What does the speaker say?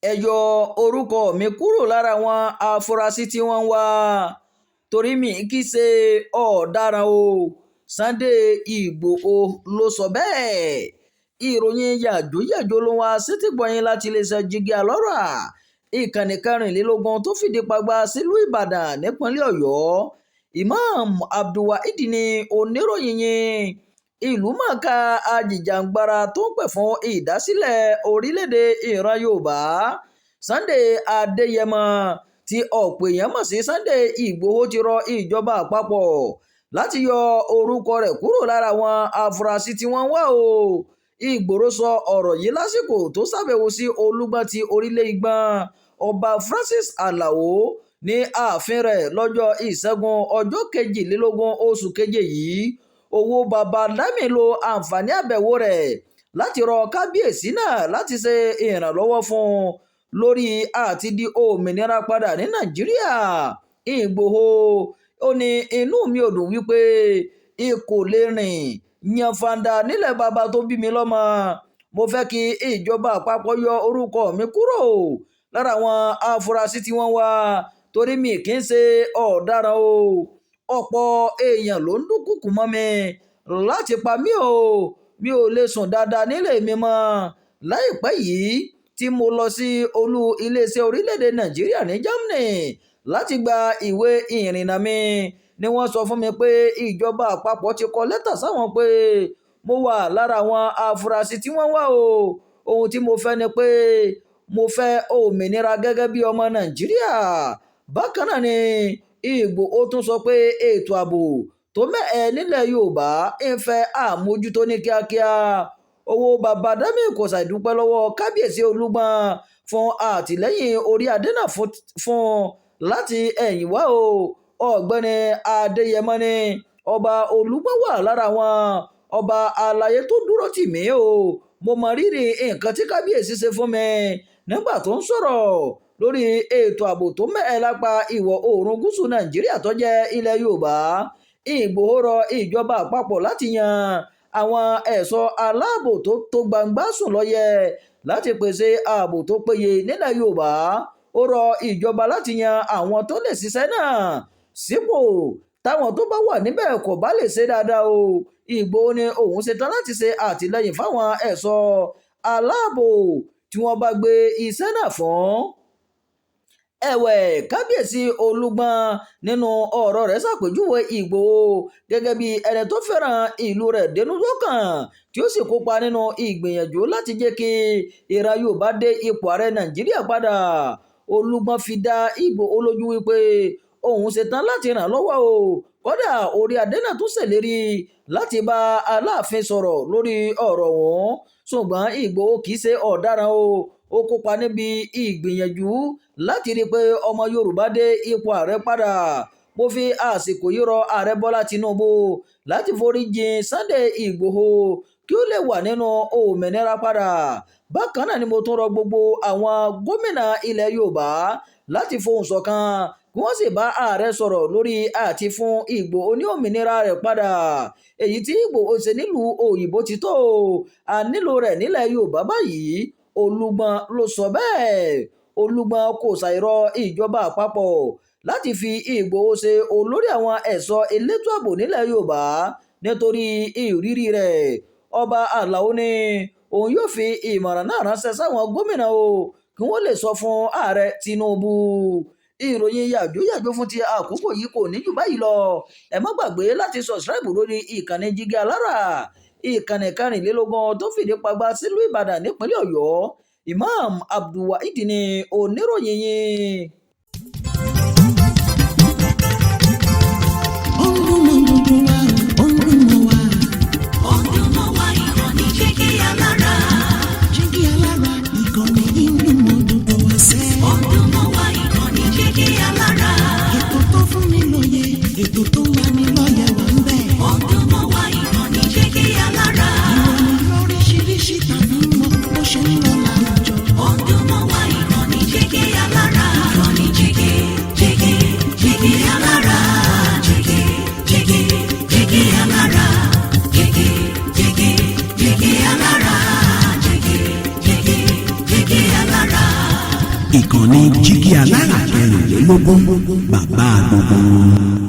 ẹ yọ orúkọ mi kúrò lára àwọn afurasí tí wọ́n ń wá torí mi kì í ṣe ọ̀daràn o. Sunday Ìgbòho ló sọ bẹ́ẹ̀. Ìròyìn yàjóyàjó ló wá sétígbọ̀yìn láti iléeṣẹ́ Jígí Alọ́rà ìkànnì 24 tó fìdí pagbá sílùú Ìbàdàn nípínlẹ̀ Ọ̀yọ́. Imam Abdulwaheed ni oníròyìn yìí, ìlúmọ̀ọ́ká ajìjàǹgbara tó ń pè fún ìdásílẹ̀ orílẹ̀-èdè ìran Yorùbá Sunday Adéyẹmọ tí ọ̀pọ̀ èèyàn mọ̀ sí Sunday Ìgbòho ti rọ ìjọba àpapọ̀ láti yọ orúkọ rẹ̀ kúrò lára àwọn afurasí tí wọ́n ń wá o. Ìgbòho sọ ọ̀rọ̀ yìí lásìkò tó ṣàbẹ̀wò sí Olúgbọ́n ti orílẹ̀ Ìgbọ́n Ọba Francis Alao ní ààfin rẹ̀ lọ́jọ́ Ìṣẹ́gun ọjọ́ 22 oṣù keje yìí. Owó baba Dami lo àǹfààní àbẹ̀wò rẹ̀ láti rọ kábíyèsí náà láti ṣe ìrànlọ́wọ́ fún un lórí àti di òmìnira padà ní Nàìjíríà. Ìgbòho ó ní inú mi ò dùn wípé ikò lè rìn yan fanda nílẹ̀ baba tó bí mi lọ́mọ. Mo fẹ́ kí ìjọba àpapọ̀ yọ orúkọ mi kúrò lára àwọn afurasí tí wọ́n wá torí mi kì í ṣe ọ̀daràn o. Ọ̀pọ̀ èèyàn ló ń dúnkùkù mọ́ mi láti pa mí o. Mi ò lè sùn dáadáa nílé mi mọ́. Láìpẹ́ yìí tí mo lọ sí olú iléeṣẹ́ orílẹ̀-èdè Nàìjíríà ní Germany láti gba ìwé ìrìnnà mi ni wọ́n sọ fún mi pé ìjọba àpapọ̀ ti kọ lẹ́tà sáwọn pé mo wà lára àwọn afurasí tí wọ́n wá o. Ohun tí mo fẹ́ ni pé mo fẹ́ òmìnira gẹ́gẹ́ bí ọmọ Nàìjíríà. Bákan náà ni Ìgbòho tún sọ pé ètò ààbò tó mẹ́hẹ nílẹ̀ Yorùbá ń fẹ́ àmójútó ní kíákíá. Owó baba Dami kò ṣàìdúpẹ́ lọ́wọ́ kábíyèsí Olúgbọ́n fún àtìlẹ́yìn orí adé náà fún láti ẹ̀yìn wá o. Ọ̀gbẹ́ni Adéyẹmọ ní ọba Olúgbọ́n wà lára wọn ọba aláyé tó dúró tì mí o. Mo mọ rírì nǹkan tí kábíyèsí ṣe fún mi nígbà tó ń sọ̀rọ̀ lórí ètò ààbò tó mẹ́hẹ lápá ìwọ̀ oòrùn gúúsù Nàìjíríà tó jẹ́ ilẹ̀ Yorùbá. Ìgbòho rọ ìjọba àpapọ̀ láti yan àwọn ẹ̀ṣọ́ aláàbò tó gbangba sùn lọ́yẹ láti pèsè ààbò tó péye nílẹ̀ Yorùbá. Ó rọ ìjọba láti yan àwọn tó lè ṣiṣẹ́ náà sípò táwọn tó bá wà níbẹ̀ kò bá lè ṣe dáadáa o. Ìgbòho ní òun ṣetán láti ṣe àtìlẹ́yìn fáwọn ẹ̀ṣọ́ aláàbò tí wọ́n bá gbé iṣẹ́ náà fún. Ẹ̀wẹ̀, kábíyèsí Olúgbọ́n nínú ọ̀rọ̀ rẹ̀ ṣàpèjúwe Ìgbòho gẹ́gẹ́ bí ẹni tó fẹ́ràn ìlú rẹ̀ dénú lọ́kàn tí ó sì kópa nínú ìgbìyànjú láti jẹ́ kí ìran Yorùbá dé ipò ààrẹ Nàìjíríà padà. Olúgbọ́n fi dá Ìgbòho lójú wípé òun ṣetán láti ràn lọ́wọ́ o. Kódà orí adé náà tún ṣèlérí láti bá Aláàfin sọ̀rọ̀ lórí ọ̀rọ̀ wọn. Ṣùgbọ́n Ìgbòho kì í ṣe ọ̀daràn o. Ó kópa níbi ìgbìyànjú láti rí i pé ọmọ Yorùbá dé ipò ààrẹ padà. Mo fi àsìkò yìí rọ ààrẹ Bọ́lá Tinubu láti foríjìn Sunday Ìgbòho kí ó lè wà nínú òmìnira padà. Bákan náà ni mo tún rọ gbogbo àwọn gómìnà ilẹ̀ Yorùbá láti fohùn ṣọ̀kan kí wọ́n sì bá ààrẹ sọ̀rọ̀ lórí àti fún Ìgbòho ní òmìnira rẹ̀ padà. Èyí tí Ìgbòho ṣe nílùú òyìnbó ti tó, a nílò rẹ̀ nílẹ̀ Yorùbá báyìí. Olúgbọ́n ló sọ bẹ́ẹ̀. Olúgbọ́n kò ṣàìrọ̀ ìjọba àpapọ̀ láti fi Ìgbòho ṣe olórí àwọn ẹ̀ṣọ́ elétò ààbò nílẹ̀ Yorùbá nítorí ìrírí rẹ̀. Ọba Alao ní òun yóò fi ìmọ̀ràn náà ránṣẹ́ sáwọn gómìnà o kí wọ́n lè sọ fún ààrẹ Tinubu. Ìròyìn yàjóyàjó fún ti àkókò yìí kò ní jù báyìí lọ. Ẹ má gbàgbé láti subscribe lórí ìkànnì Jígí Alọ́rà ìkànnì 24 tó fìdí pagbá sílùú Ìbàdàn nípínlẹ̀ Ọ̀yọ́. Imam Abdulwaheed ni oníròyìn yìí. Ètò tó wà ní lọ́yẹ̀ wà ń bẹ̀. Ọdún mọ́ wá ìkànnì Jígí Alọ́rà. Ìròyìn lóríṣiríṣi tàbí mọ́ bó ṣe ń lọ láwùjọ. Ọdún mọ́ wá ìkànnì Jígí Alọ́rà. ìkànnì Jígí Alára 24 bàbá gbogbo.